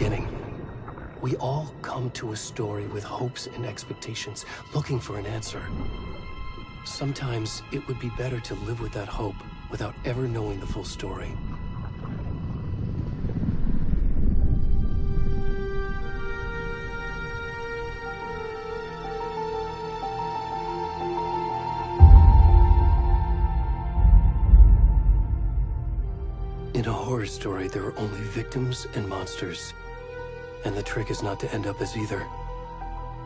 beginning. We all come to a story with hopes and expectations, looking for an answer. Sometimes it would be better to live with that hope without ever knowing the full story. In a horror story, there are only victims and monsters. And the trick is not to end up as either.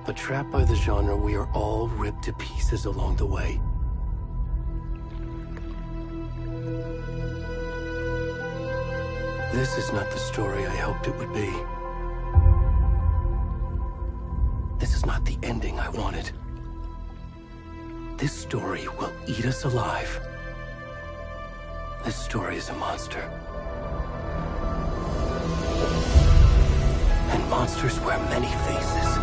But trapped by the genre, we are all ripped to pieces along the way. This is not the story I hoped it would be. This is not the ending I wanted. This story will eat us alive. This story is a monster. And monsters wear many faces.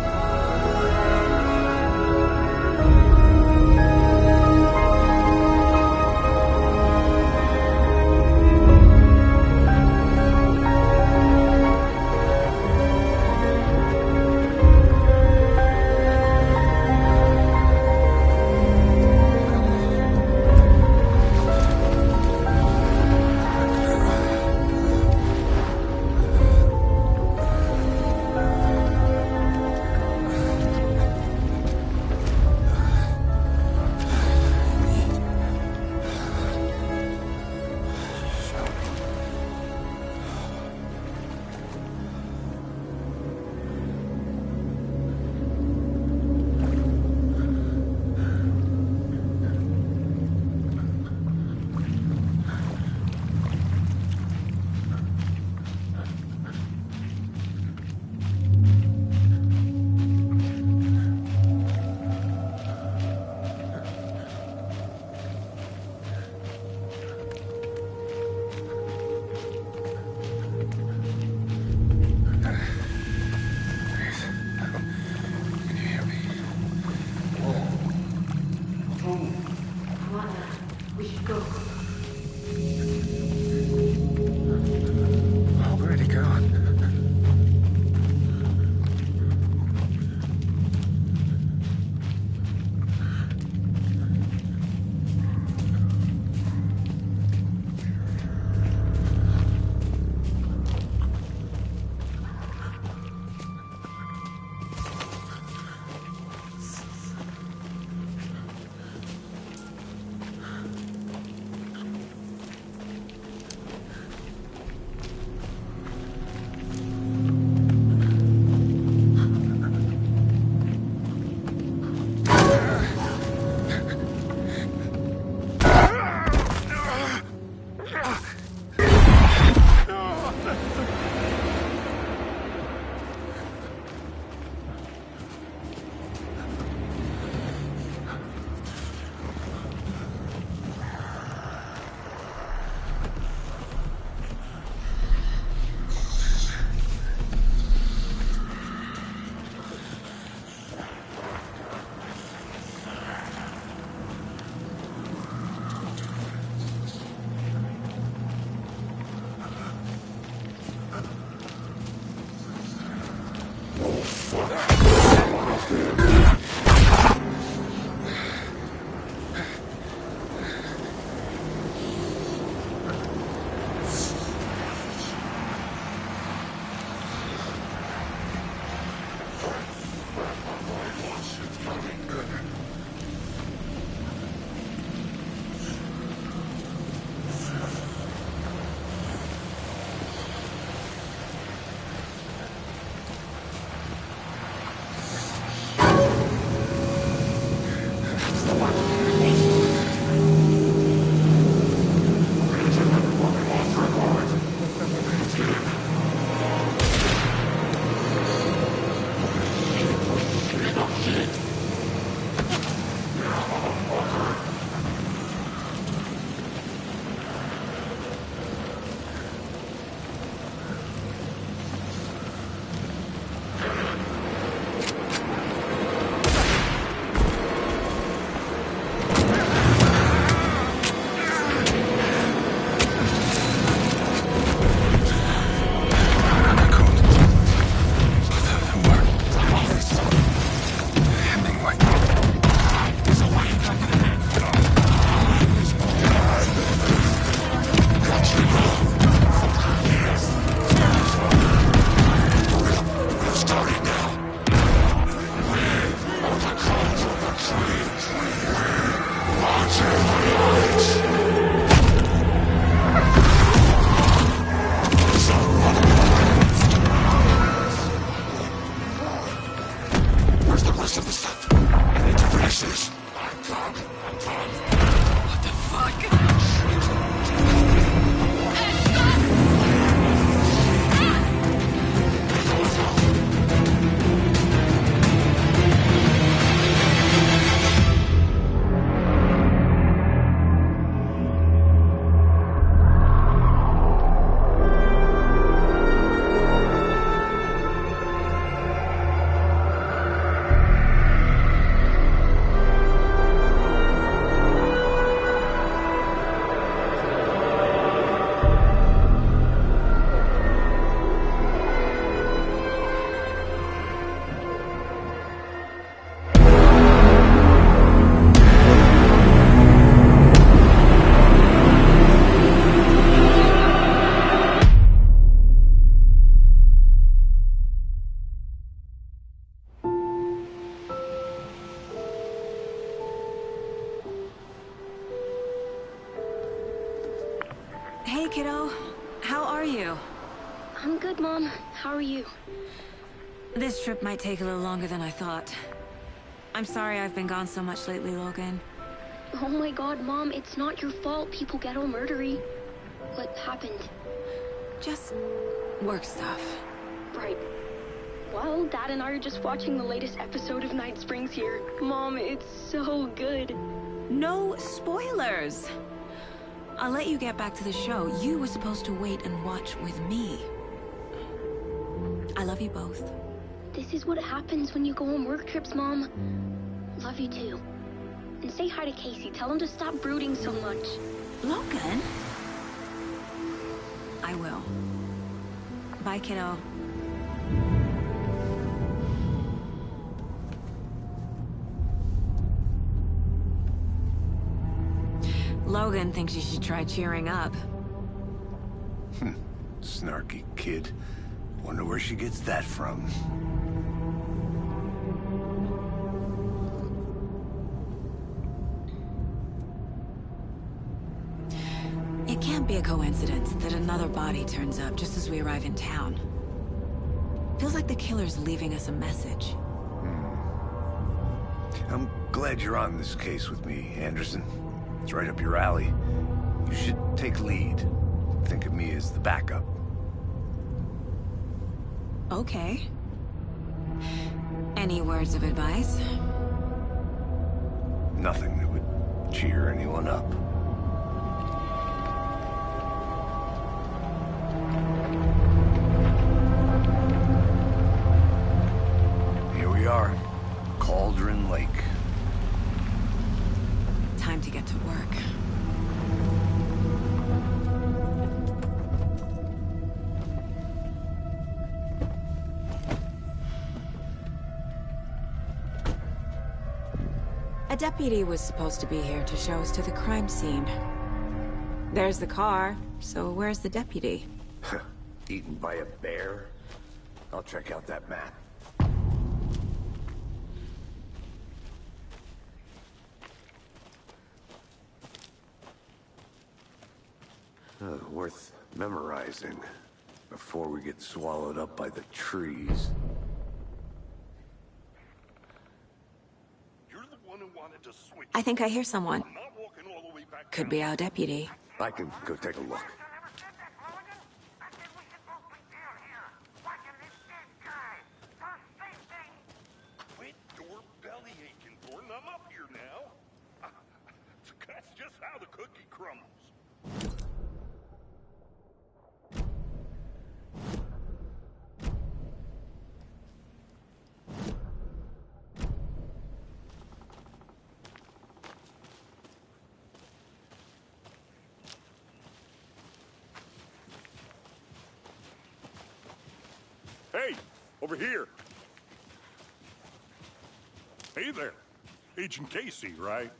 Hey, kiddo. How are you? I'm good, Mom. How are you? This trip might take a little longer than I thought. I'm sorry I've been gone so much lately, Logan. Oh my god, Mom, it's not your fault people get all murdery. What happened? Just work stuff. Right. Well, Dad and I are just watching the latest episode of Night Springs here. Mom, it's so good. No spoilers! I'll let you get back to the show. You were supposed to wait and watch with me. I love you both. This is what happens when you go on work trips, Mom. Love you too. And say hi to Casey. Tell him to stop brooding so much. Logan? I will. Bye, kiddo. Logan thinks you should try cheering up. Snarky kid. Wonder where she gets that from. It can't be a coincidence that another body turns up just as we arrive in town. Feels like the killer's leaving us a message. I'm glad you're on this case with me, Anderson. It's right up your alley. You should take lead. Think of me as the backup. Okay. Any words of advice? Nothing that would cheer anyone up. Here we are. Cauldron Lake. Time to get to work. A deputy was supposed to be here to show us to the crime scene. There's the car, so where's the deputy? Eaten by a bear? I'll check out that map. Worth memorizing before we get swallowed up by the trees. You're the one who wanted to switch. I think I hear someone. I'm not walking all the way back Could down. be our deputy. I can go take a look. Quit your belly aching, Thornton. I'm up here now. That's just how the cookie crumbles. Hey, over here. Hey there. Agent Casey, right?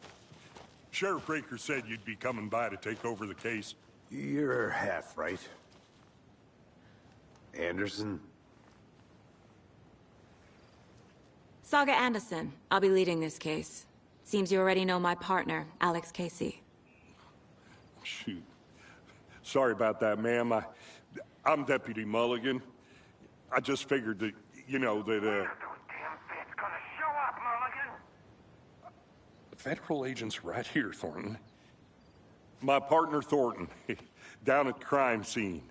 Sheriff Breaker said you'd be coming by to take over the case. You're half right. Anderson? Saga Anderson. I'll be leading this case. Seems you already know my partner, Alex Casey. Shoot. Sorry about that, ma'am. I'm Deputy Mulligan. I just figured that, you know, that, The federal agent's right here, Thornton. My partner, Thornton, down at the crime scene.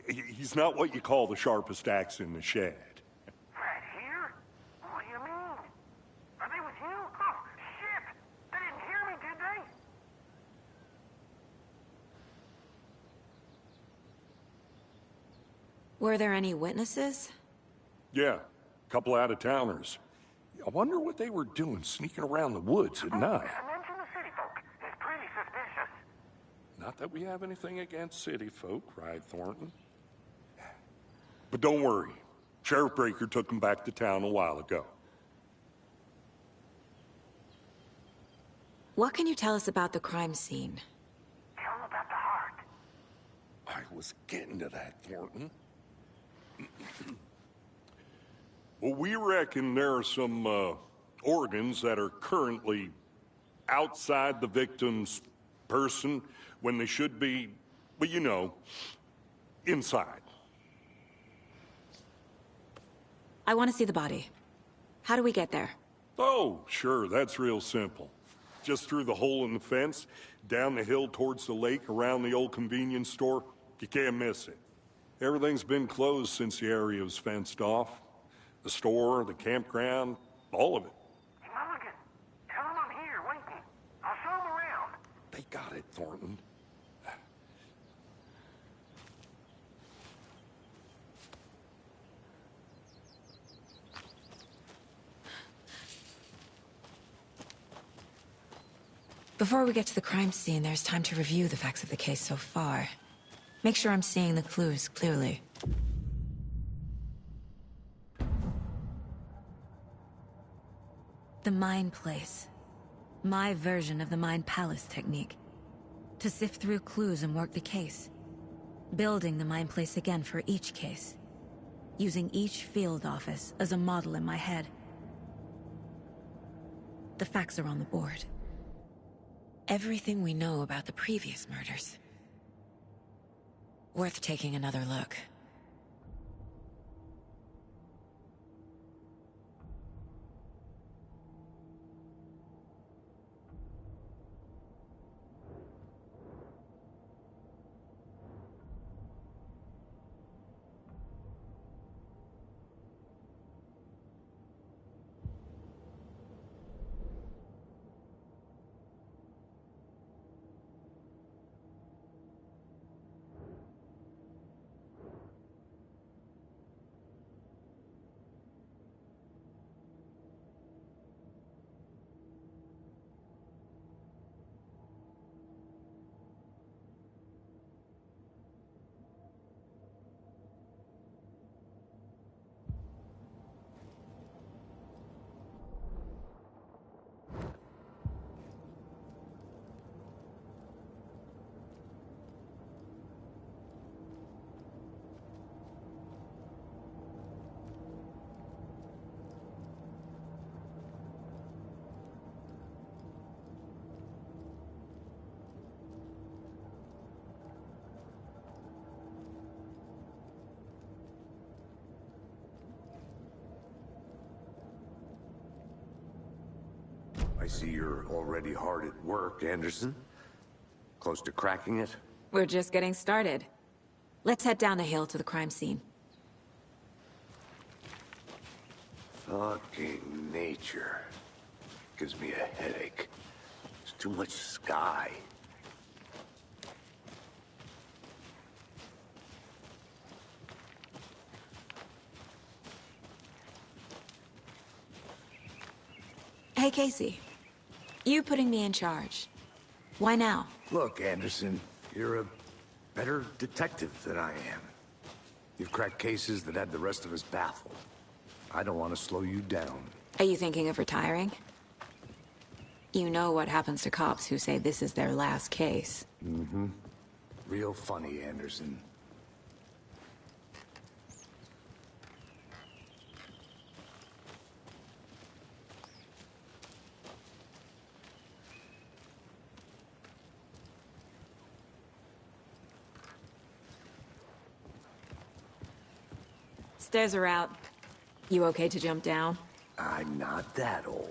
He's not what you call the sharpest axe in the shed. Right here? What do you mean? Are they with you? Oh, shit! They didn't hear me, did they? Were there any witnesses? Yeah, a couple out-of-towners. I wonder what they were doing sneaking around the woods at night. Mention the city folk. It's pretty suspicious. Not that we have anything against city folk, right, Thornton? But don't worry. Sheriff Breaker took them back to town a while ago. What can you tell us about the crime scene? Tell them about the heart. I was getting to that, Thornton. Well, we reckon there are some organs that are currently outside the victim's person when they should be But you know, inside. I want to see the body. How do we get there? Oh, sure, that's real simple. Just through the hole in the fence, down the hill towards the lake, around the old convenience store. You can't miss it. Everything's been closed since the area was fenced off. The store, the campground, all of it. Mulligan, tell him I'm here waiting. I'll show him around. They got it, Thornton. Before we get to the crime scene, there's time to review the facts of the case so far. Make sure I'm seeing the clues clearly. The Mind Place. My version of the Mind Palace technique. To sift through clues and work the case. Building the Mind Place again for each case. Using each field office as a model in my head. The facts are on the board. Everything we know about the previous murders. Worth taking another look. I see you're already hard at work, Anderson. Close to cracking it? We're just getting started. Let's head down the hill to the crime scene. Fucking nature. Gives me a headache. There's too much sky. Hey, Casey. You putting me in charge. Why now? Look, Anderson, you're a better detective than I am. You've cracked cases that had the rest of us baffled. I don't want to slow you down. Are you thinking of retiring? You know what happens to cops who say this is their last case. Mm-hmm. Real funny, Anderson. Stairs are out. You okay to jump down? I'm not that old.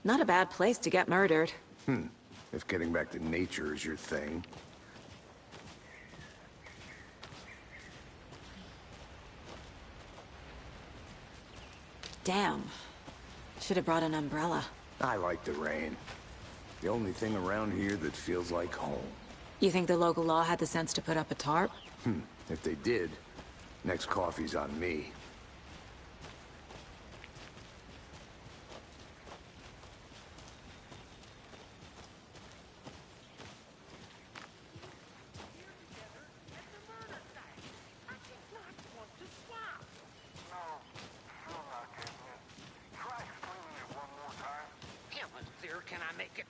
Not a bad place to get murdered. If getting back to nature is your thing. Damn. Should have brought an umbrella. I like the rain. The only thing around here that feels like home. You think the local law had the sense to put up a tarp? If they did, next coffee's on me.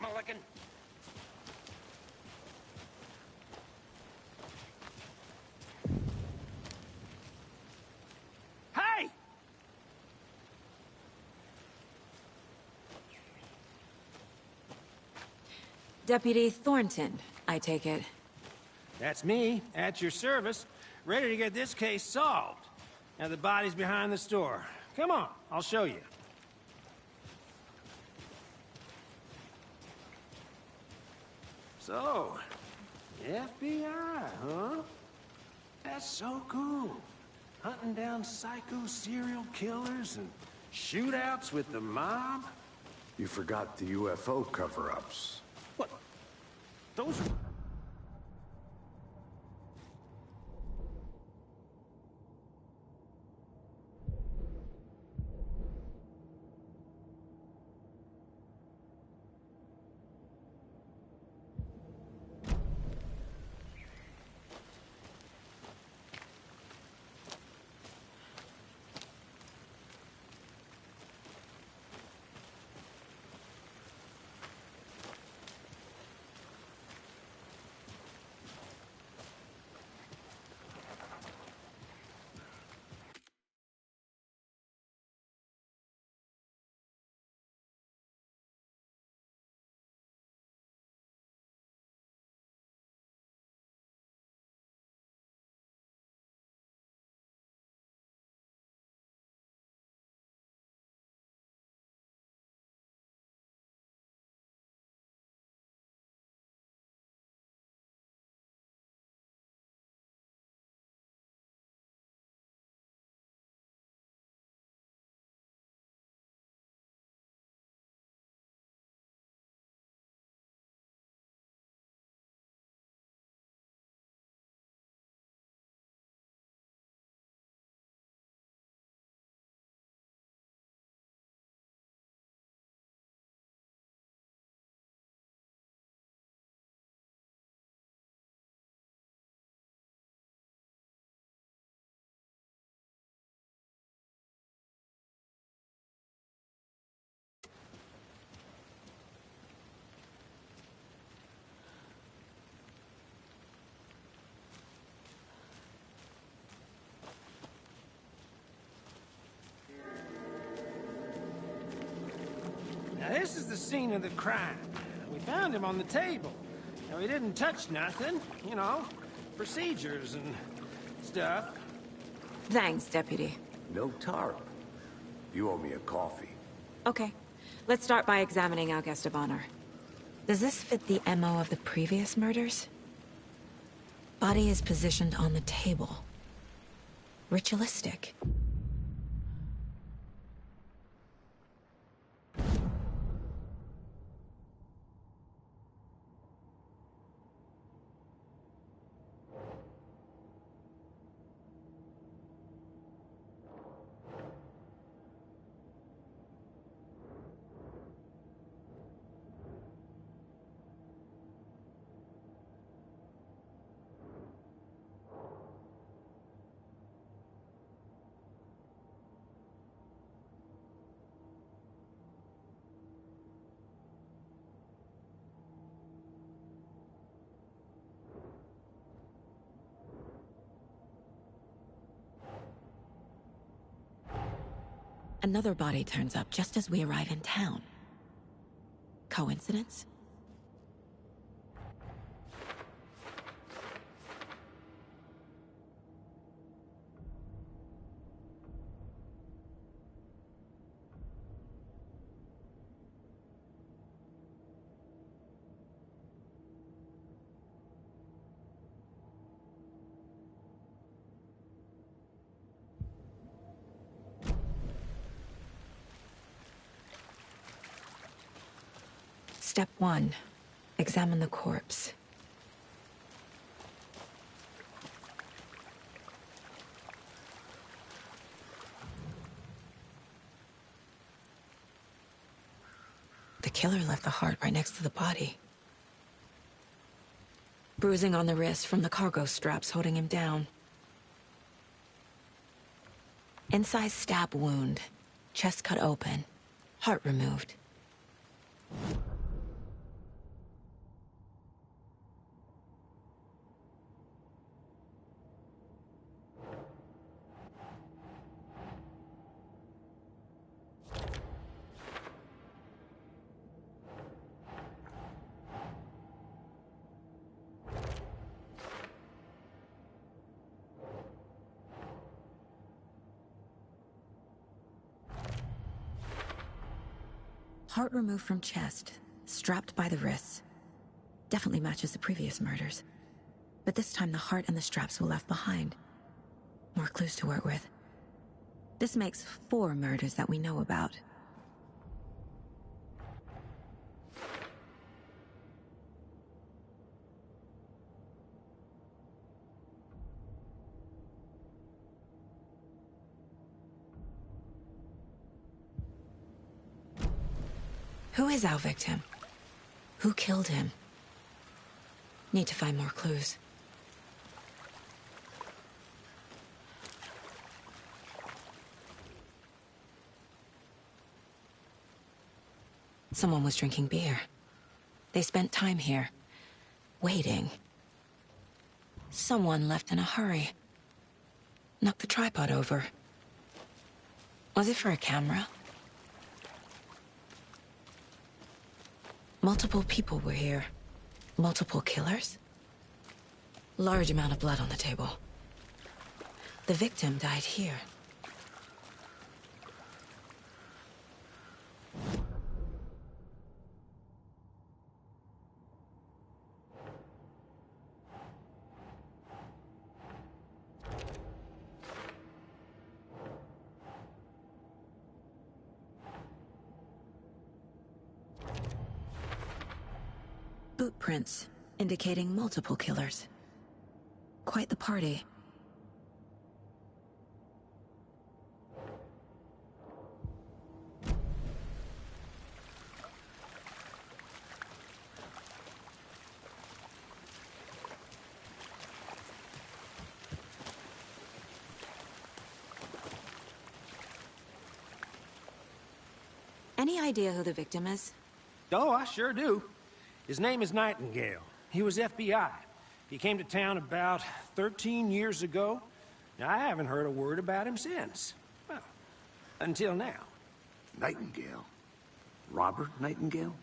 Mulligan. Hey! Deputy Thornton, I take it. That's me, at your service, ready to get this case solved. Now the body's behind the store. Come on, I'll show you. So, FBI, huh? That's so cool. Hunting down psycho serial killers and shootouts with the mob? You forgot the UFO cover-ups. What? Those are... Now this is the scene of the crime. We found him on the table. Now he didn't touch nothing, you know, procedures and stuff. Thanks, Deputy. No tarp. You owe me a coffee. Okay. Let's start by examining our guest of honor. Does this fit the MO of the previous murders? Body is positioned on the table. Ritualistic. Another body turns up just as we arrive in town. Coincidence? Step 1. Examine the corpse. The killer left the heart right next to the body. Bruising on the wrist from the cargo straps holding him down. Incised stab wound. Chest cut open. Heart removed. Heart removed from chest, strapped by the wrists. Definitely matches the previous murders. But this time the heart and the straps were left behind. More clues to work with. This makes 4 murders that we know about. Who is our victim? Who killed him? Need to find more clues. Someone was drinking beer. They spent time here, waiting. Someone left in a hurry. Knocked the tripod over. Was it for a camera? Multiple people were here. Multiple killers? Large amount of blood on the table. The victim died here. Boot prints, indicating multiple killers. Quite the party. Any idea who the victim is? Oh, I sure do. His name is Nightingale. He was FBI. He came to town about 13 years ago. Now, I haven't heard a word about him since. Well, until now. Nightingale? Robert Nightingale?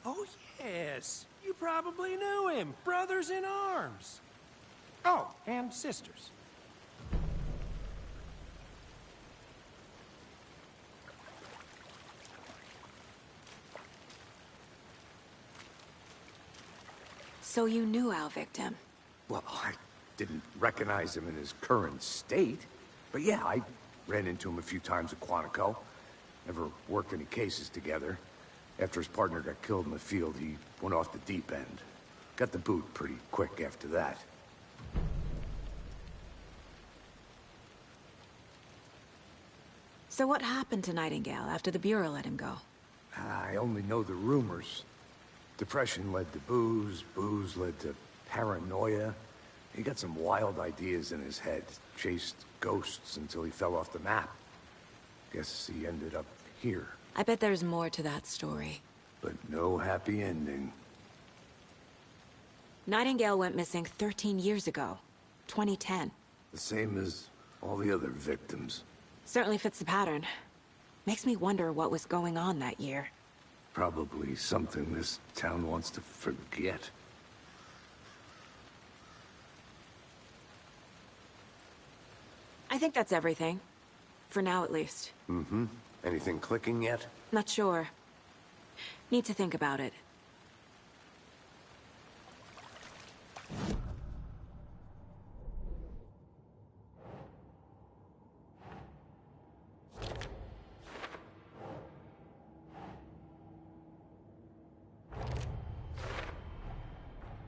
Oh, yes. You probably knew him. Brothers in arms. Oh, and sisters. So you knew our victim? Well, I didn't recognize him in his current state. But yeah, I ran into him a few times at Quantico. Never worked any cases together. After his partner got killed in the field, he went off the deep end. Got the boot pretty quick after that. So what happened to Nightingale after the Bureau let him go? I only know the rumors. Depression led to booze, booze led to paranoia. He got some wild ideas in his head, chased ghosts until he fell off the map. Guess he ended up here. I bet there's more to that story. But no happy ending. Nightingale went missing 13 years ago, 2010. The same as all the other victims. Certainly fits the pattern. Makes me wonder what was going on that year. Probably something this town wants to forget. I think that's everything. For now, at least. Mm-hmm. Anything clicking yet? Not sure. Need to think about it.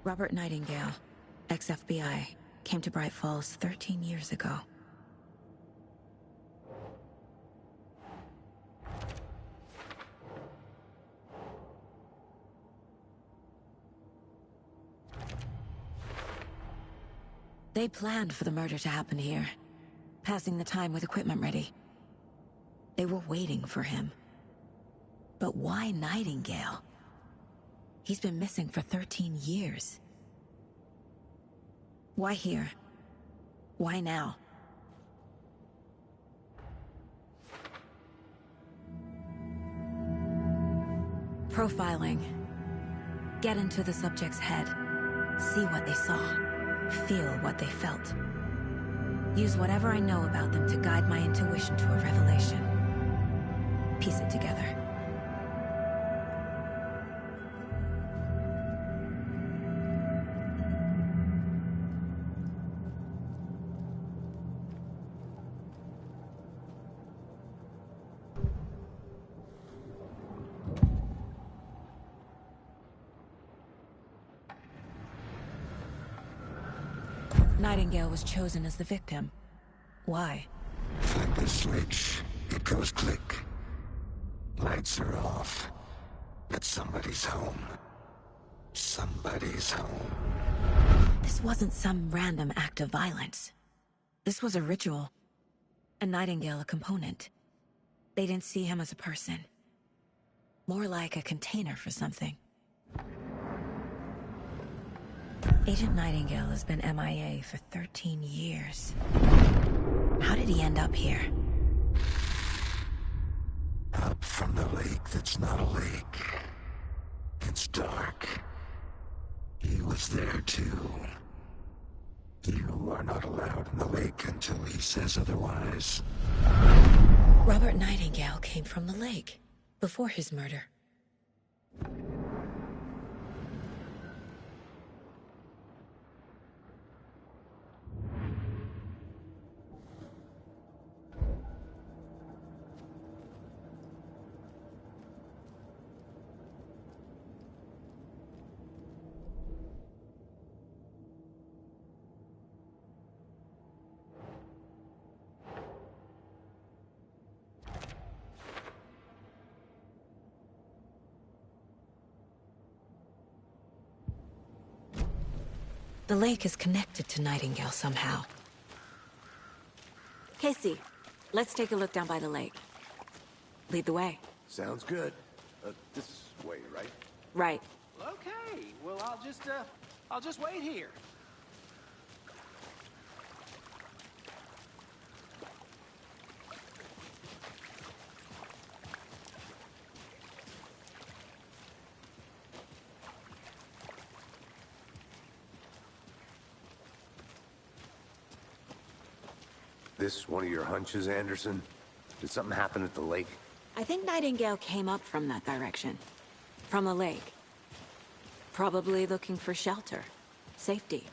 Robert Nightingale, ex-FBI, came to Bright Falls 13 years ago. They planned for the murder to happen here, passing the time with equipment ready. They were waiting for him. But why Nightingale? He's been missing for 13 years. Why here? Why now? Profiling. Get into the subject's head. See what they saw. Feel what they felt. Use whatever I know about them to guide my intuition to a revelation. Piece it together. Nightingale was chosen as the victim. Why? Flip the switch. It goes click. Lights are off. But somebody's home. Somebody's home. This wasn't some random act of violence. This was a ritual. And Nightingale a component. They didn't see him as a person. More like a container for something. Agent Nightingale has been MIA for 13 years. How did he end up here? Up from the lake that's not a lake. It's dark. He was there too. You are not allowed in the lake until he says otherwise. Robert Nightingale came from the lake, before his murder. The lake is connected to Nightingale somehow. Casey, let's take a look down by the lake. Lead the way. Sounds good. This way, right? Right. Okay, well, I'll just wait here. This one of your hunches, Anderson? Did something happen at the lake? I think Nightingale came up from that direction. From the lake. Probably looking for shelter. Safety.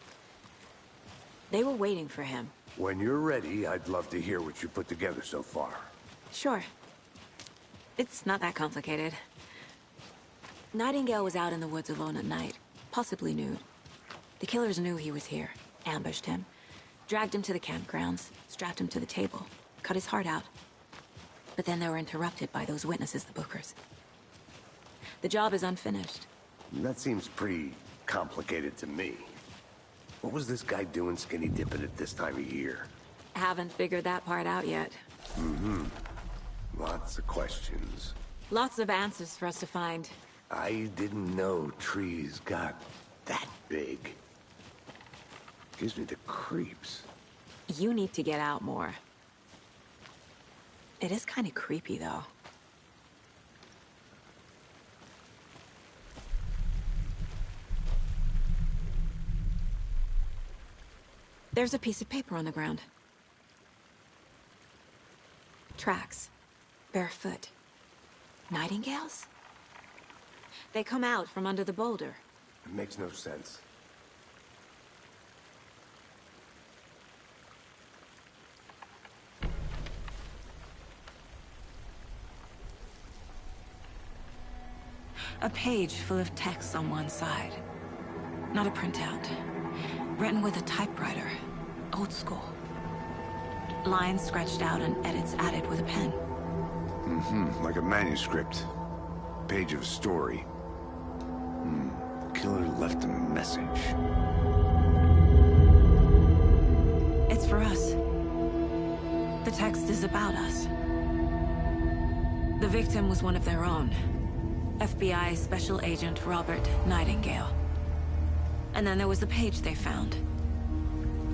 They were waiting for him. When you're ready, I'd love to hear what you put together so far. Sure. It's not that complicated. Nightingale was out in the woods alone at night, possibly nude. The killers knew he was here, ambushed him, dragged him to the campgrounds, strapped him to the table, cut his heart out. But then they were interrupted by those witnesses, the Bookers. The job is unfinished. That seems pretty complicated to me. What was this guy doing skinny dipping at this time of year? Haven't figured that part out yet. Lots of questions. Lots of answers for us to find. I didn't know trees got that big. Gives me the creeps. You need to get out more. It is kind of creepy, though. There's a piece of paper on the ground. Tracks. Barefoot. Nightingales? They come out from under the boulder. It makes no sense. A page full of text on one side. Not a printout. Written with a typewriter. Old school. Lines scratched out and edits added with a pen. Like a manuscript. Page of a story. Killer left a message. It's for us. The text is about us. The victim was one of their own. FBI Special Agent Robert Nightingale. And then there was the page they found.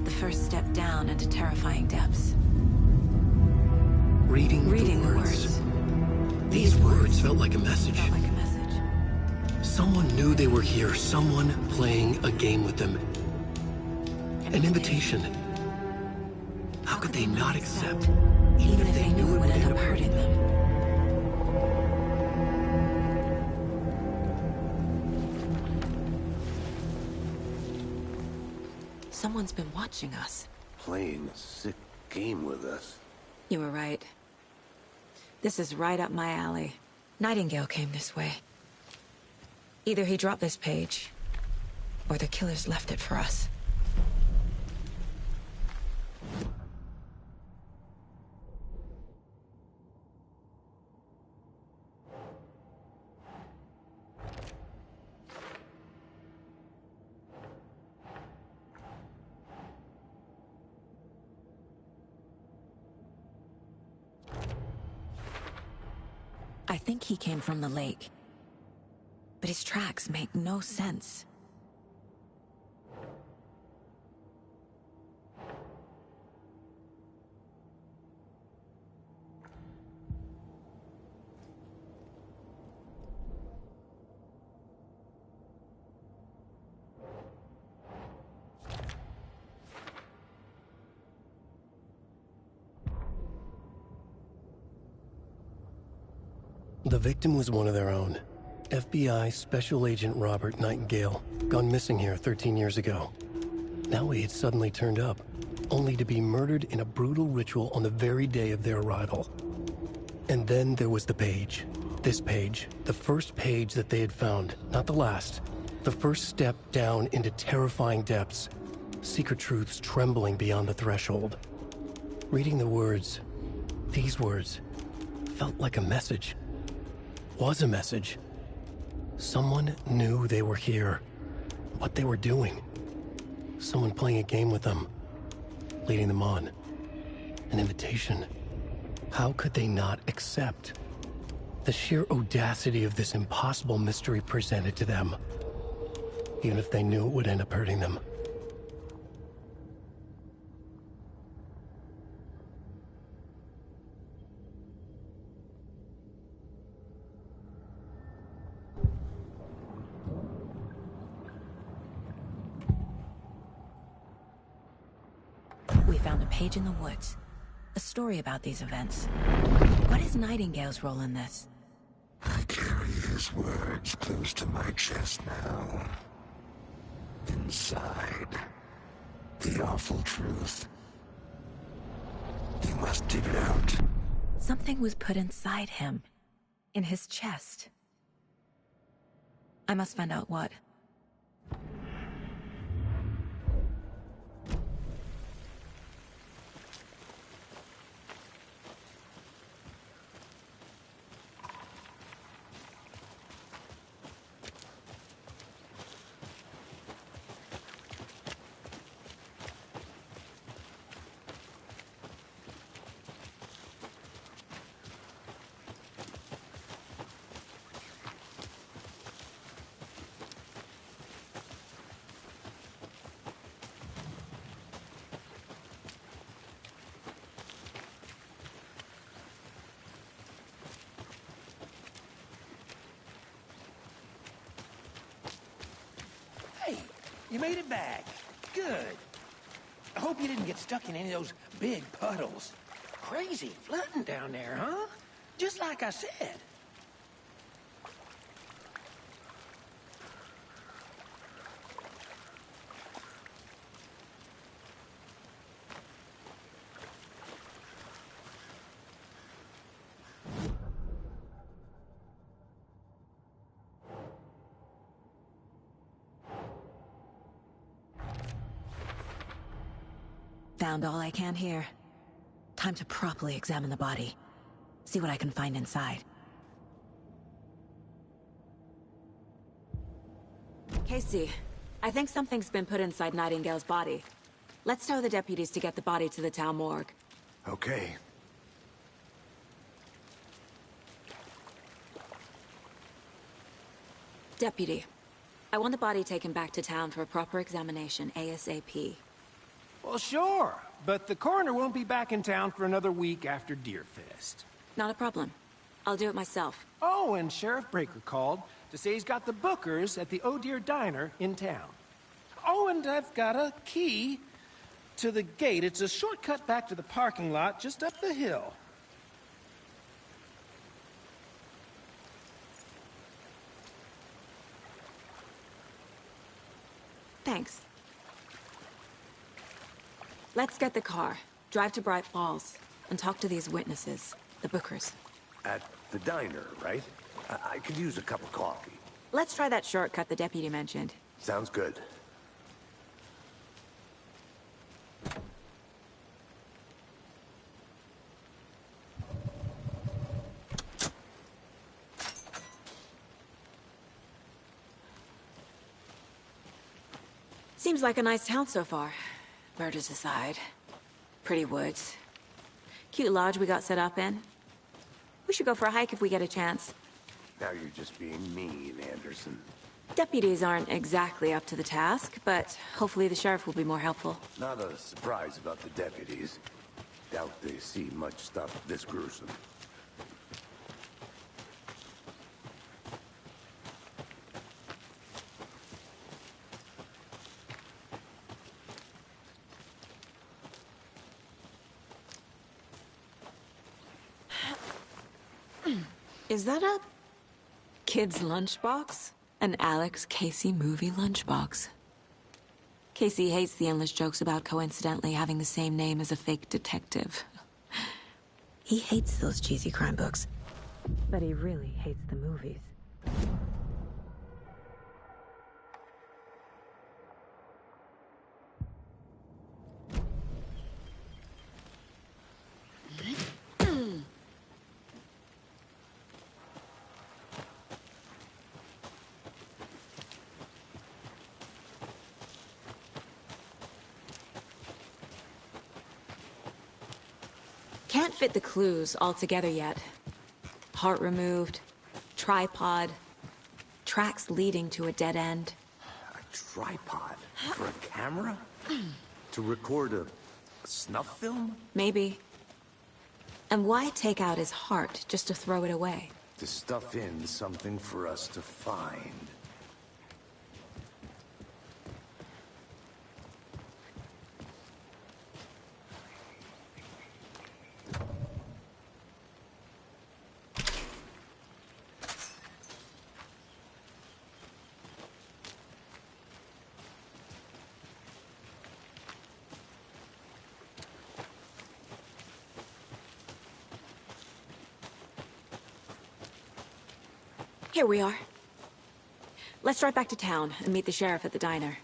The first step down into terrifying depths. Reading the words. These words felt like a message. Someone knew they were here, someone playing a game with them. An invitation. How could they not accept, even if they knew it would end up hurting them? Someone's been watching us. Playing a sick game with us. You were right. This is right up my alley. Nightingale came this way. Either he dropped this page, or the killers left it for us. I think he came from the lake. But his tracks make no sense. The victim was one of their own. FBI Special Agent Robert Nightingale, gone missing here 13 years ago. Now he had suddenly turned up, only to be murdered in a brutal ritual on the very day of their arrival. And then there was the page. This page, the first page that they had found, not the last. The first step down into terrifying depths. Secret truths trembling beyond the threshold. Reading the words, these words, felt like a message. Was a message. Someone knew they were here. What they were doing. Someone playing a game with them. Leading them on. An invitation. How could they not accept? The sheer audacity of this impossible mystery presented to them. Even if they knew it would end up hurting them. We found a page in the woods. A story about these events. What is Nightingale's role in this? I carry his words close to my chest now. Inside, the awful truth. You must dig it out. Something was put inside him. In his chest. I must find out what. Hey, you made it back. Good. I hope you didn't get stuck in any of those big puddles. Crazy flooding down there, huh? Just like I said. Found all I can here. Time to properly examine the body. See what I can find inside. Casey, I think something's been put inside Nightingale's body. Let's tell the deputies to get the body to the town morgue. Okay. Deputy, I want the body taken back to town for a proper examination ASAP. Well, sure, but the coroner won't be back in town for another week after Deerfest. Not a problem. I'll do it myself. Oh, and Sheriff Breaker called to say he's got the bookers at the Oh Dear Diner in town. Oh, and I've got a key to the gate. It's a shortcut back to the parking lot just up the hill. Thanks. Let's get the car, drive to Bright Falls, and talk to these witnesses, the bookers. At the diner, right? I could use a cup of coffee. Let's try that shortcut the deputy mentioned. Sounds good. Seems like a nice town so far. Murders aside. Pretty woods. Cute lodge we got set up in. We should go for a hike if we get a chance. Now you're just being mean, Anderson. Deputies aren't exactly up to the task, but hopefully the sheriff will be more helpful. Not a surprise about the deputies. Doubt they see much stuff this gruesome. Is that a kid's lunchbox? An Alex Casey movie lunchbox. Casey hates the endless jokes about coincidentally having the same name as a fake detective. He hates those cheesy crime books. But he really hates the movies. Can't fit the clues all together yet. Heart removed, tripod, tracks leading to a dead end. A tripod? For a camera? To record a snuff film? Maybe. And why take out his heart just to throw it away? To stuff in something for us to find. Here we are. Let's drive back to town and meet the sheriff at the diner.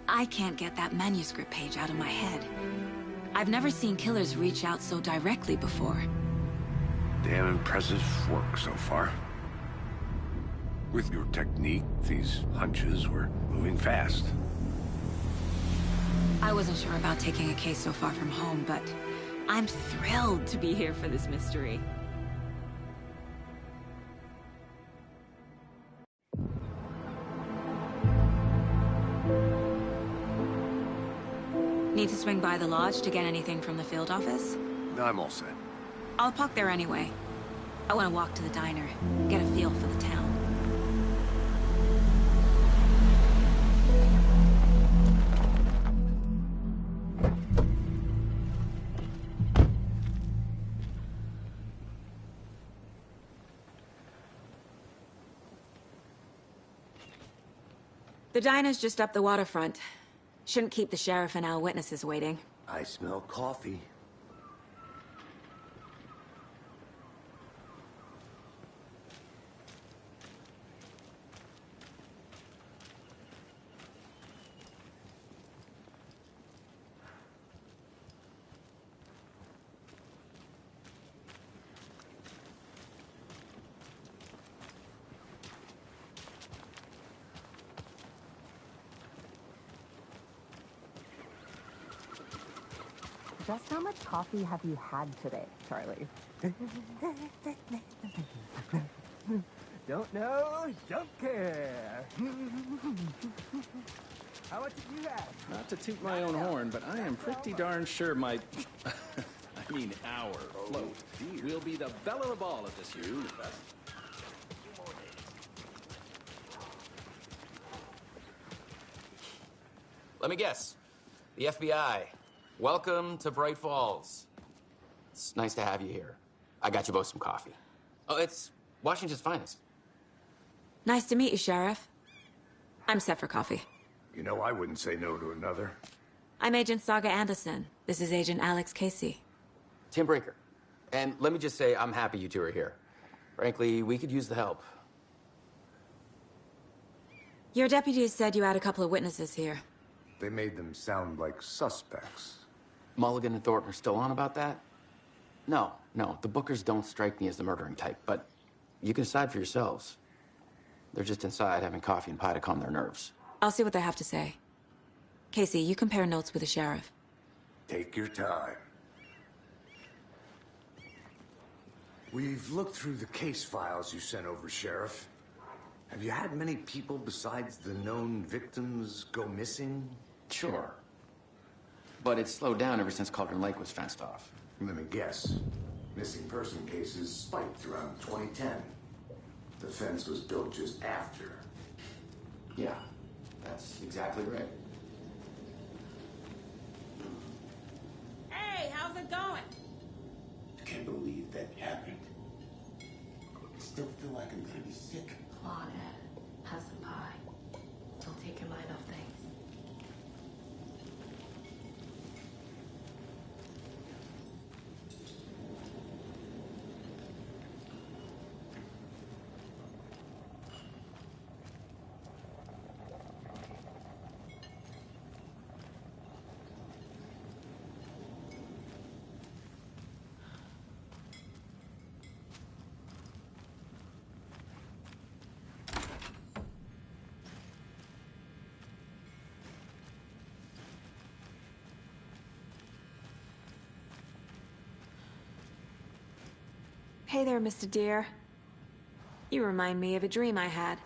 I can't get that manuscript page out of my head. I've never seen killers reach out so directly before. Damn impressive work so far. With your technique, these hunches were moving fast. I wasn't sure about taking a case so far from home, but I'm thrilled to be here for this mystery. Need to swing by the lodge to get anything from the field office? I'm all set. I'll park there anyway. I want to walk to the diner, get a feel for the town. The diner's just up the waterfront. Shouldn't keep the sheriff and our witnesses waiting. I smell coffee. Just how much coffee have you had today, Charlie? Don't know, don't care. How much did you have? Not to toot my own horn, but I am pretty darn sure my... I mean our float will be the belle of the ball at this year's Food Fest. Let me guess. The FBI. Welcome to Bright Falls. It's nice to have you here. I got you both some coffee. Oh, it's Washington's finest. Nice to meet you, Sheriff. I'm set for coffee. You know, I wouldn't say no to another. I'm Agent Saga Anderson. This is Agent Alex Casey. Tim Breaker. And let me just say, I'm happy you two are here. Frankly, we could use the help. Your deputies said you had a couple of witnesses here. They made them sound like suspects. Mulligan and Thornton are still on about that? No, the Bookers don't strike me as the murdering type, but you can decide for yourselves. They're just inside having coffee and pie to calm their nerves. I'll see what they have to say. Casey, you compare notes with the sheriff. Take your time. We've looked through the case files you sent over, Sheriff. Have you had many people besides the known victims go missing? Sure. But it's slowed down ever since Cauldron Lake was fenced off. Let me guess. Missing person cases spiked around 2010. The fence was built just after. Yeah, that's exactly right. Hey, how's it going? Can't believe that happened. I still feel like I'm gonna be sick. Come on, Ed. Have some pie. Don't take your mind off things. Hey there, Mr. Deer. You remind me of a dream I had.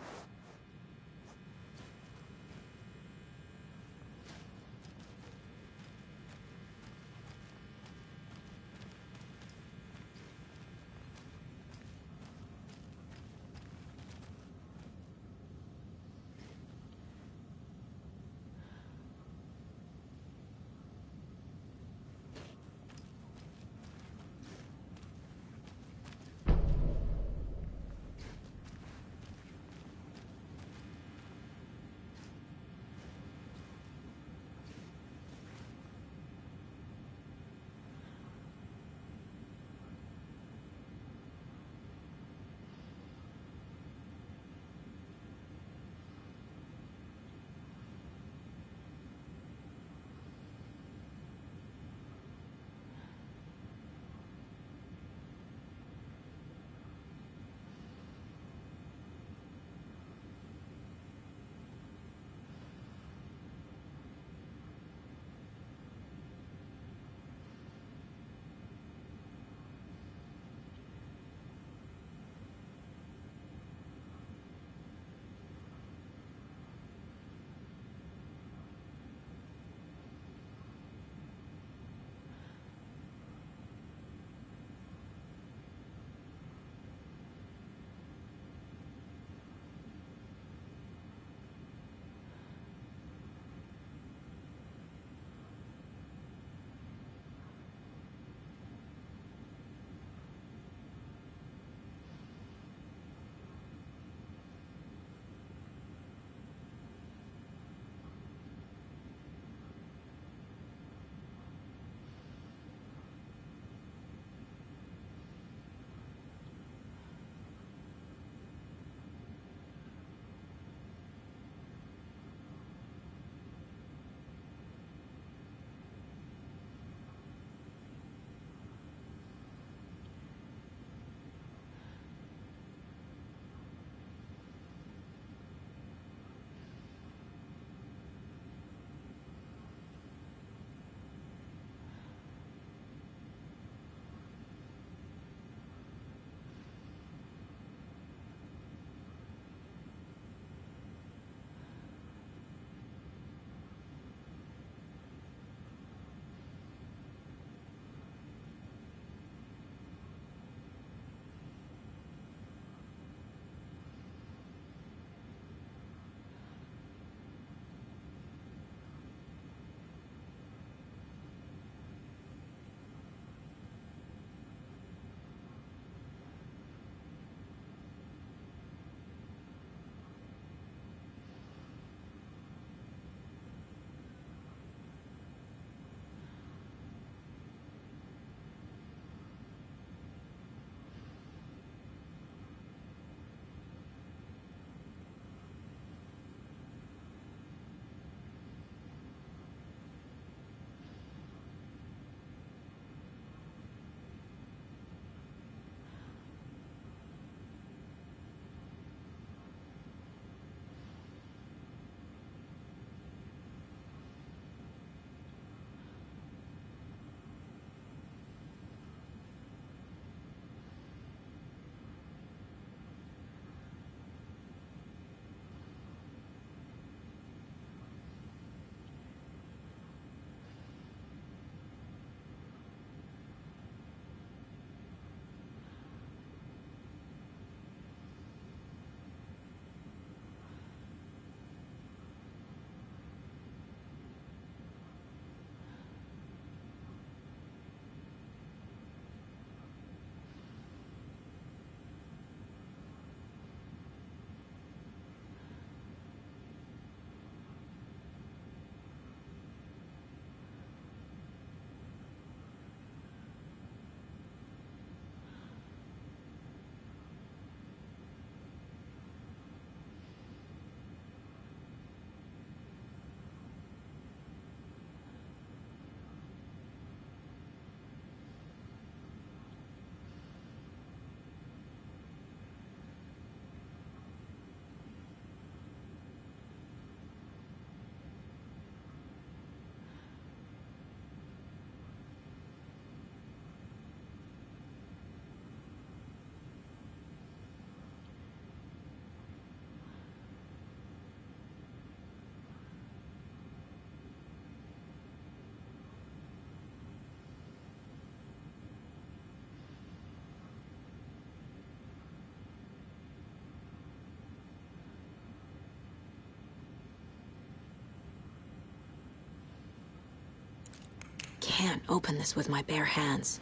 can't open this with my bare hands.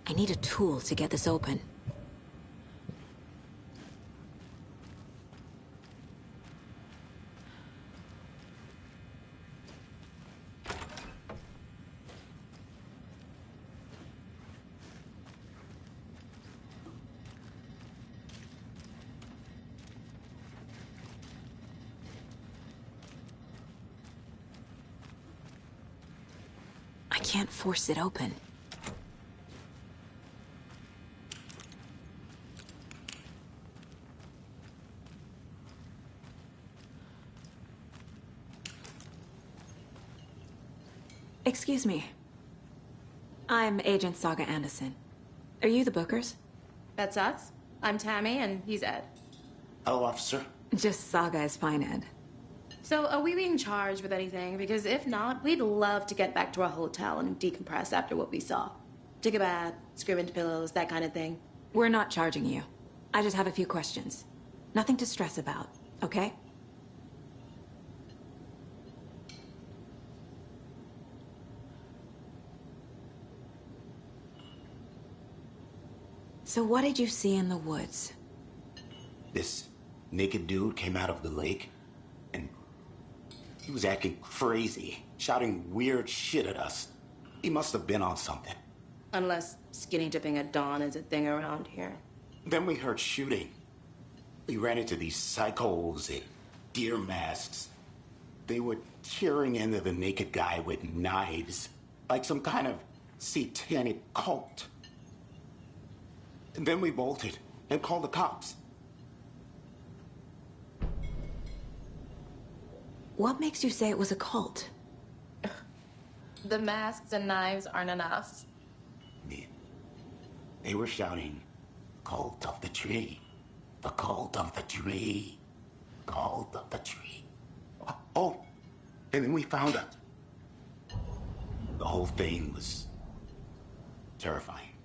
I need a tool to get this open. I can't force it open. Excuse me. I'm Agent Saga Anderson. Are you the Bookers? That's us. I'm Tammy, and he's Ed. Hello, officer. Just Saga is fine, Ed. So, are we being charged with anything? Because if not, we'd love to get back to our hotel and decompress after what we saw. Take a bath, scream into pillows, that kind of thing. We're not charging you. I just have a few questions. Nothing to stress about, okay? So what did you see in the woods? This naked dude came out of the lake, and he was acting crazy, shouting weird shit at us. He must have been on something. Unless skinny dipping at dawn is a thing around here. Then we heard shooting. We ran into these psychos in deer masks. They were tearing into the naked guy with knives, like some kind of satanic cult. And then we bolted and called the cops. What makes you say it was a cult? The masks and knives aren't enough. They were shouting, "Cult of the tree, the cult of the tree, cult of the tree." Oh, and then we found out. The whole thing was terrifying.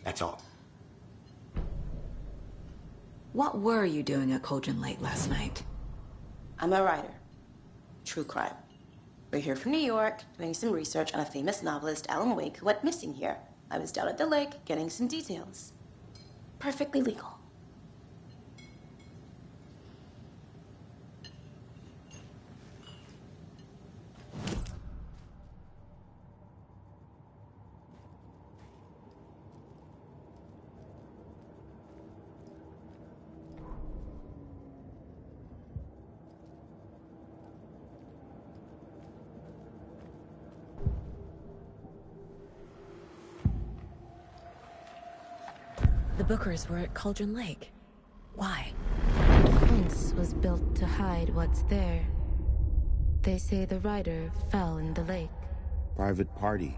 That's all. What were you doing at Cauldron Lake last night? I'm a writer. True crime. We're here from New York, doing some research on a famous novelist, Allan Wake, who went missing here. I was down at the lake, getting some details. Perfectly legal. The Bookers were at Cauldron Lake. Why? The fence was built to hide what's there. They say the rider fell in the lake. Private party.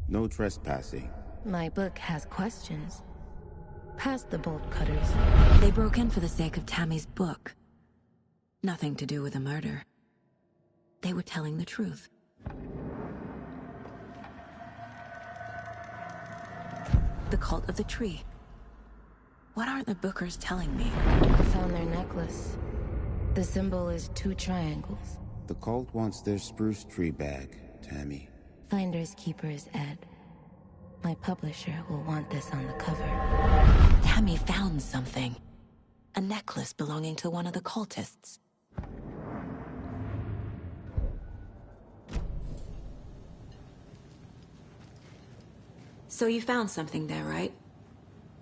No trespassing. My book has questions. Past the bolt cutters. They broke in for the sake of Tammy's book. Nothing to do with the murder. They were telling the truth. The cult of the tree. What aren't the Bookers telling me? I found their necklace. The symbol is 2 triangles. The cult wants their spruce tree bag, Tammy. Finders keepers, Ed. My publisher will want this on the cover. Tammy found something. A necklace belonging to one of the cultists. So you found something there, right?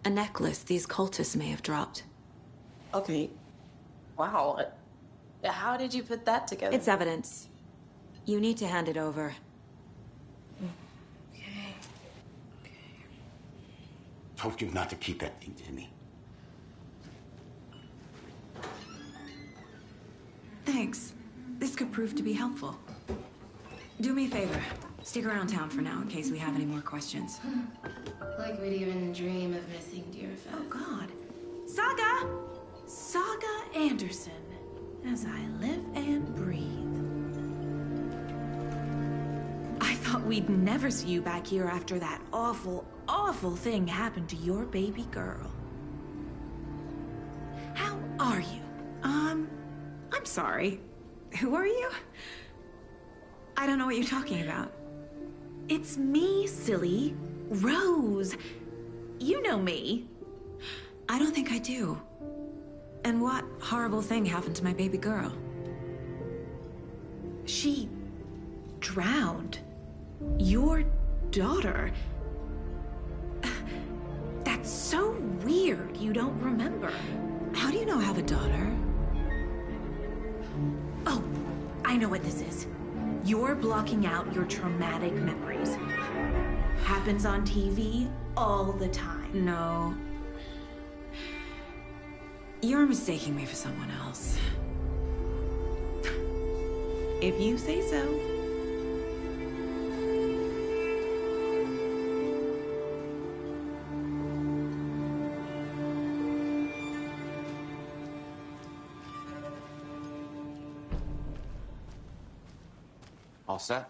A necklace these cultists may have dropped. Okay. Wow. How did you put that together? It's evidence. You need to hand it over. Okay. Told you not to keep that thing to me. Thanks. This could prove to be helpful. Do me a favor. Stick around town for now in case we have any more questions. Like we'd even dream of missing Deerfest. Oh, God. Saga! Saga Anderson. As I live and breathe. I thought we'd never see you back here after that awful, awful thing happened to your baby girl. How are you? I'm sorry. Who are you? I don't know what you're talking about. It's me, silly. Rose. You know me. I don't think I do. And what horrible thing happened to my baby girl? She drowned. Your daughter. That's so weird you don't remember. How do you know I have a daughter? Oh, I know what this is. You're blocking out your traumatic memories. Happens on TV all the time. No. You're mistaking me for someone else. If you say so. All set?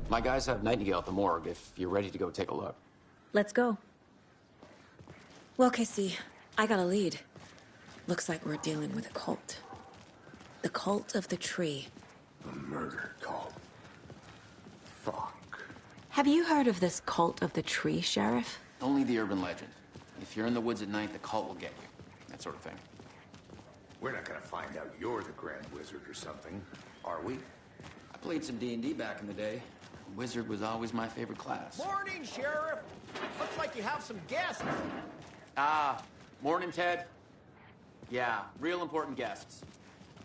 My guys have Nightingale at the morgue if you're ready to go take a look. Let's go. Well, Casey, I got a lead. Looks like we're dealing with a cult. The cult of the tree. A murder cult. Fuck. Have you heard of this cult of the tree, Sheriff? Only the urban legend. If you're in the woods at night, the cult will get you. That sort of thing. We're not gonna find out you're the Grand Wizard or something, are we? I played some D&D back in the day. Wizard was always my favorite class. Morning, Sheriff. Looks like you have some guests. Morning, Ted. Yeah, real important guests.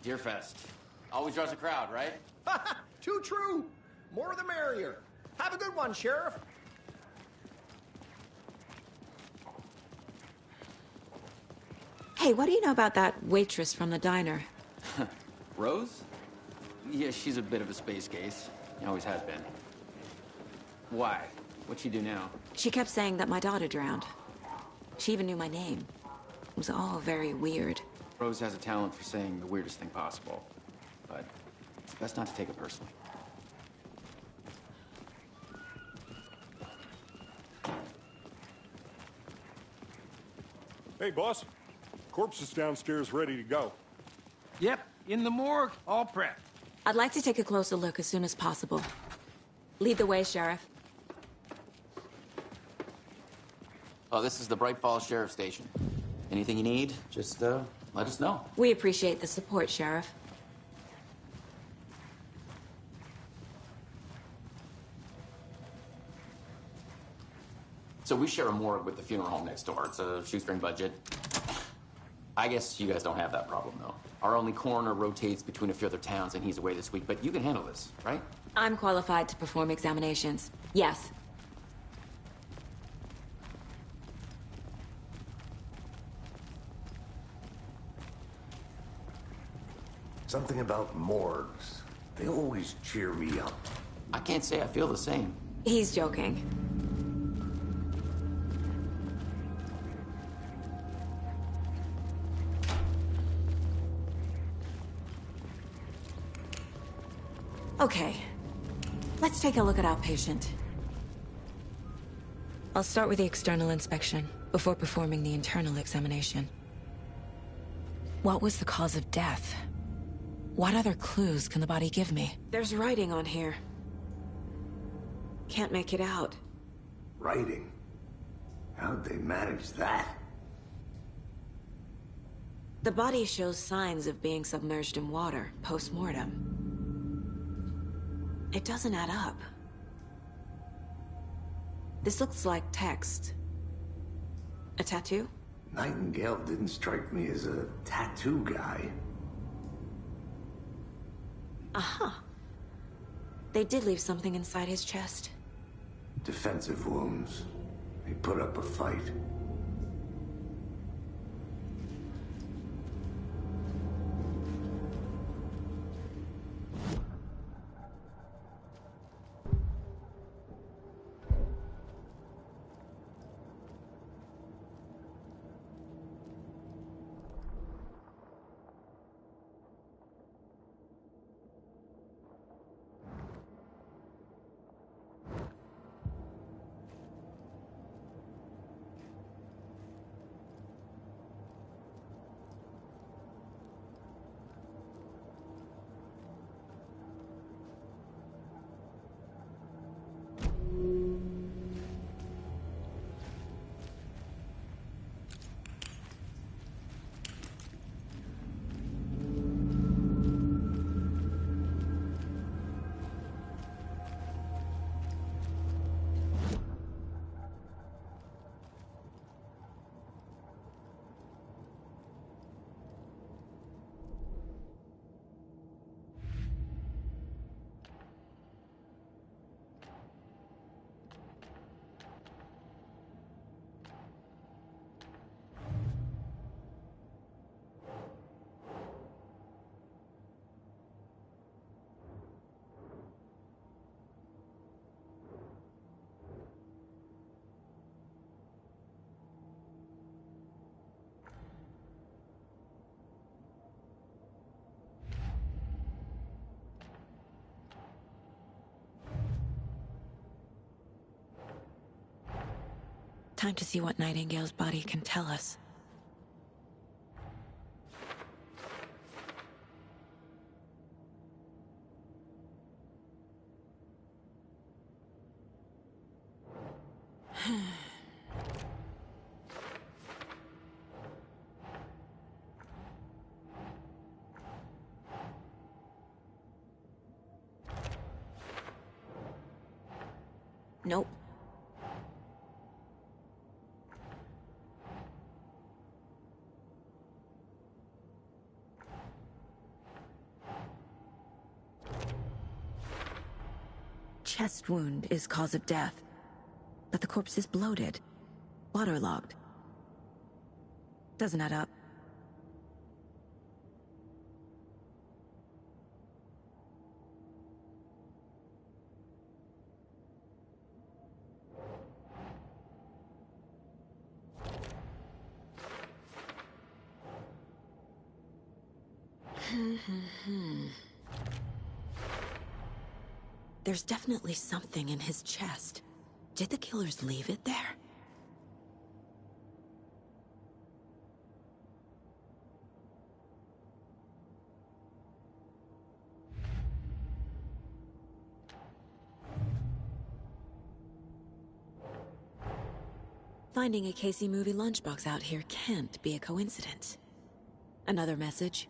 Deerfest. Always draws a crowd, right? Too true. More the merrier. Have a good one, Sheriff. Hey, what do you know about that waitress from the diner? Rose? Yeah, she's a bit of a space case. Always has been. Why? What'd she do now? She kept saying that my daughter drowned. She even knew my name. It was all very weird. Rose has a talent for saying the weirdest thing possible. But it's best not to take it personally. Hey, boss. Corpse is downstairs ready to go. Yep, in the morgue, all prepped. I'd like to take a closer look as soon as possible. Lead the way, Sheriff. Oh, this is the Bright Falls Sheriff Station. Anything you need, just let us know. We appreciate the support, Sheriff. So we share a morgue with the funeral home next door. It's a shoestring budget. I guess you guys don't have that problem, though. Our only coroner rotates between a few other towns, and he's away this week. But you can handle this, right? I'm qualified to perform examinations. Yes. Something about morgues. They always cheer me up. I can't say I feel the same. He's joking. Okay, let's take a look at our patient. I'll start with the external inspection before performing the internal examination. What was the cause of death? What other clues can the body give me? There's writing on here. Can't make it out. Writing? How'd they manage that? The body shows signs of being submerged in water post-mortem. It doesn't add up. This looks like text. A tattoo? Nightingale didn't strike me as a tattoo guy. Uh-huh. They did leave something inside his chest. Defensive wounds. He put up a fight. Time to see what Nightingale's body can tell us. Nope. Chest wound is cause of death, but the corpse is bloated, waterlogged. Doesn't add up. There's definitely something in his chest. Did the killers leave it there? Finding a Casey movie lunchbox out here can't be a coincidence. Another message?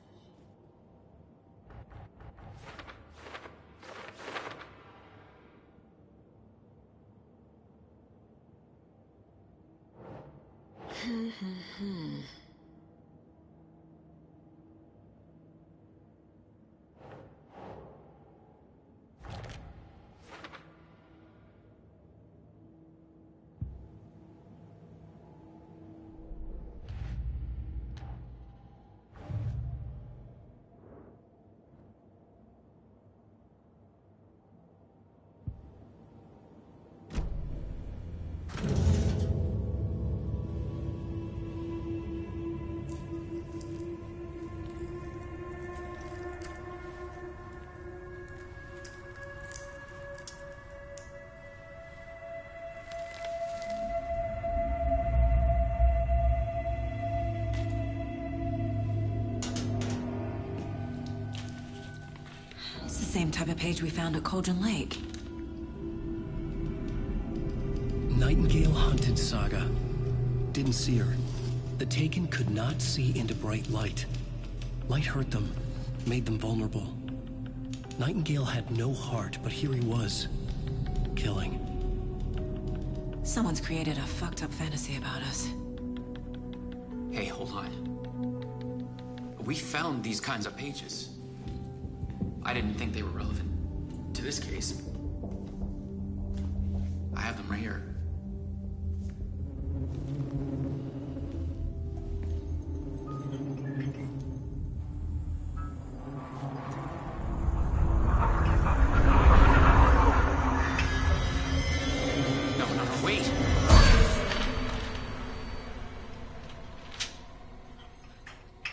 It's the same type of page we found at Cauldron Lake. Nightingale hunted Saga. Didn't see her. The Taken could not see into bright light. Light hurt them, made them vulnerable. Nightingale had no heart, but here he was, killing. Someone's created a fucked up fantasy about us. Hey, hold on. We found these kinds of pages. I didn't think they were relevant to this case. I have them right here. No, wait!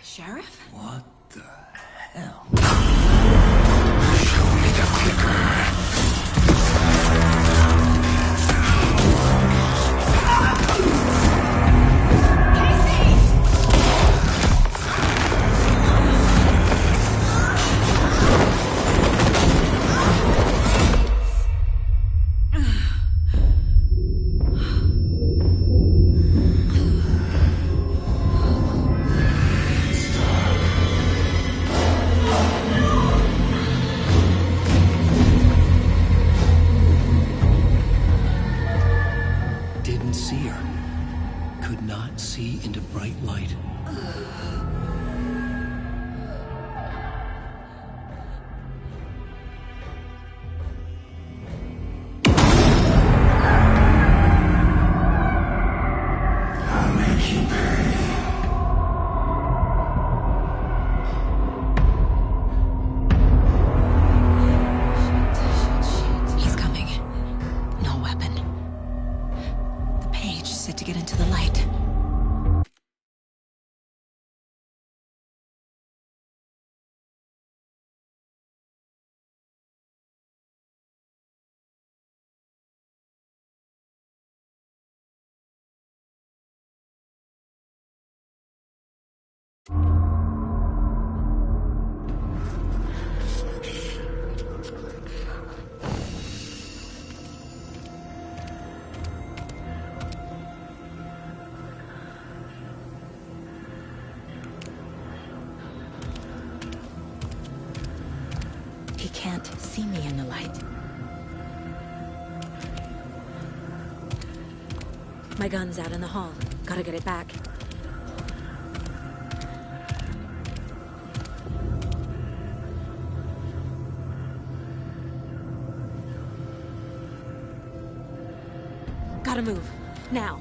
Sheriff? What the hell? Show me the clicker. Didn't see her. Could not see into bright light. He's coming. No weapon. The page set to get into the light. see me in the light. My gun's out in the hall. Gotta get it back. Gotta move. Now.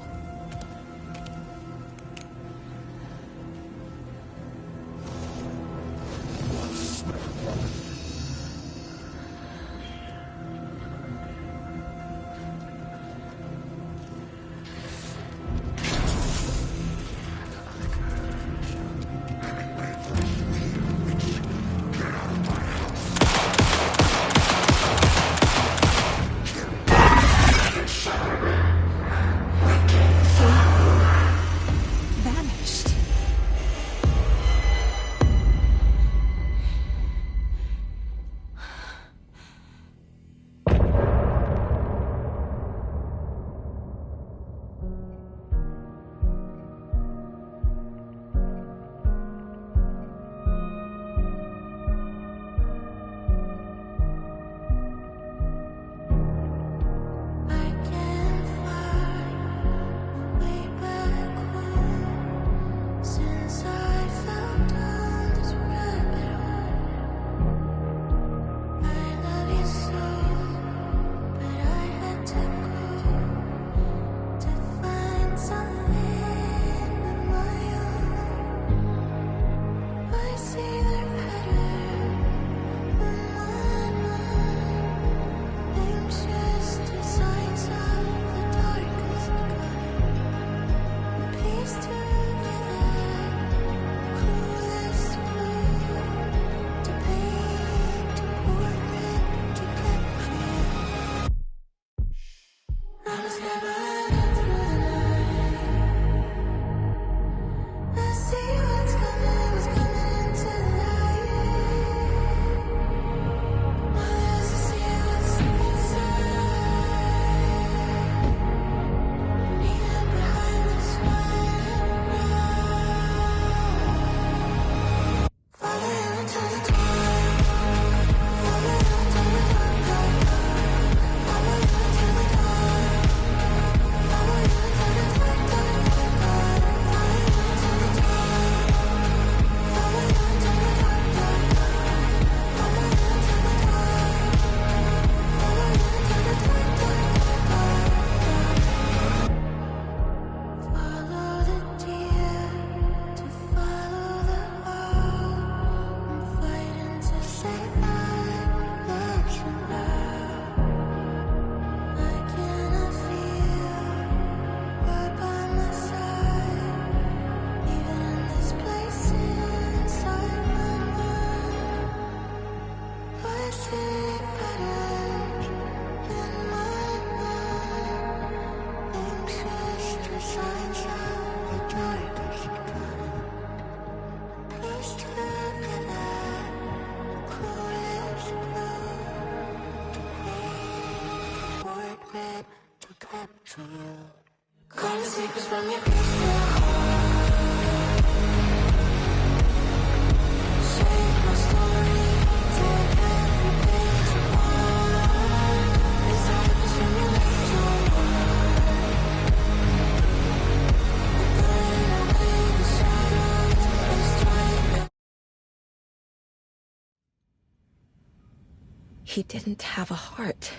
He didn't have a heart,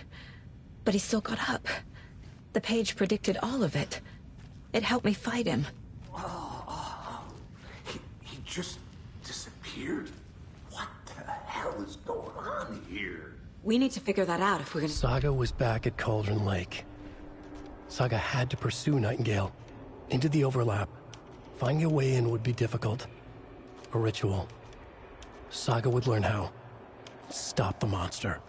but he still got up. The page predicted all of it. It helped me fight him. He just disappeared? What the hell is going on here? We need to figure that out if we're gonna... Saga was back at Cauldron Lake. Saga had to pursue Nightingale. Into the overlap. Finding a way in would be difficult. A ritual. Saga would learn how. Stop the monster.